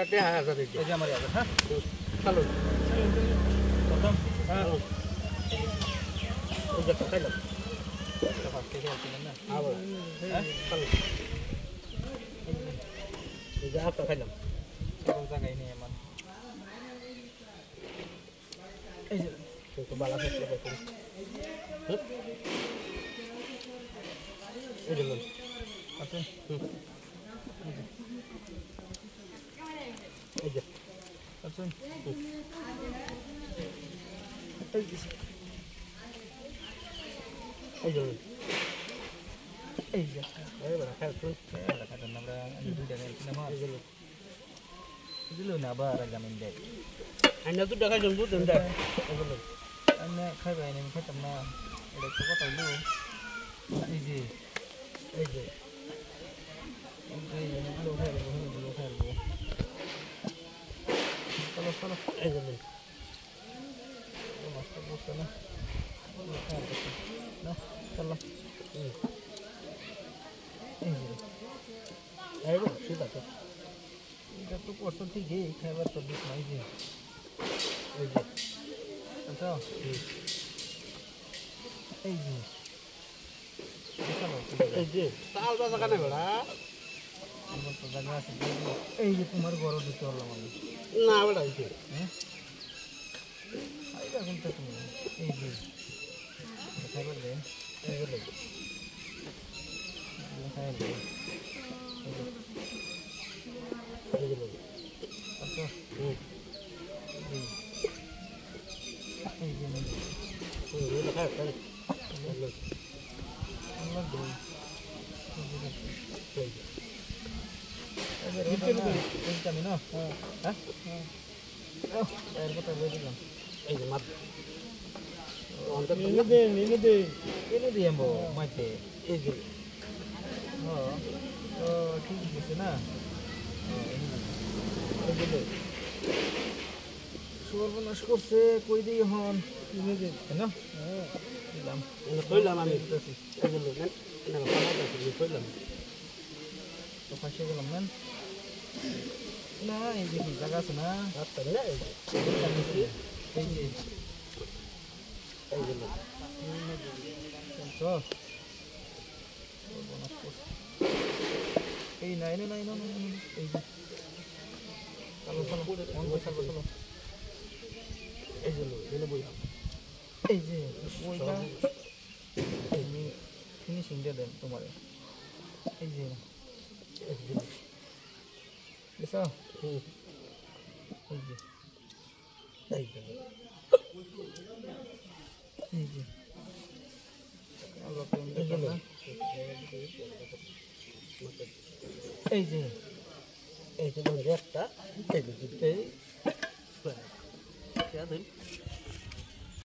10,000 এই যে আমার আছে হ্যাঁ চলো প্রথম হ্যাঁ এই যে খাইলাম ফার্স্ট থেকে আসছিলেন না আবার হ্যাঁ চলো এই যে আপনি খাইলাম সকল জায়গায় নেই আমার এই যে তো বালা ফেলে দেখুন এই যে লোন আচ্ছা এই যে আচ্ছা এই যে এই যে এই বড় খাই তুই বড় খাই আমরা দুইটা নিলাম আর দিলো না আবার জামিন দেয় আইনা দুটো খাই জমবু দেন দেয় এগুলো আইনা খাইবা আইনা খাইতাম না এটা তো কথা হইলো এই যে এই যে এই এগুলো খাইবো চলো চলো এই যে মাছটা বসে না না চলো এই যে আইবো ঠিক আছে এটা তো পড়ছো ঠিকই খাইবার তো দিস নাই যে এই যে আচ্ছা এই যে এই যে তাল বাজা কানে বেড়া আমার তো জায়গা আছে এই যে তোমার ঘর দিতে হলাম আমি না বেড়া এই যে হ্যাঁ আইবা কিন্তু তুমি এই যে খাইবার দেন এই যে খাইবার দেন আচ্ছা এই যে এটা খাই তাই আমরা দুই এই যে রোজ আমি না হ্যাঁ হ্যাঁ এর কথা বলে দিলাম এই যে মাছ অন্তত নিনে দে আমবো মাইতে এই যে হ্যাঁ তো ঠিক আছে না সর্বনাশ করছে কই দিই হন না দিলাম কইলাম আমি কইলাম তো ফাঁসে গেলাম না না এই যে কি জায়গা আছে না রাস্তা না এই যে এই যে সর্বনাশ করছে এই নাই না এই যে চলো চলো মন বসে চলো এই যে এনে বইলাম এই যে বইটা এমনি ফিনিশিং দিয়ে দেন তোমার এই যে বুঝছো এই যে এই যে এই যে এই যে এই যে একটা এই যে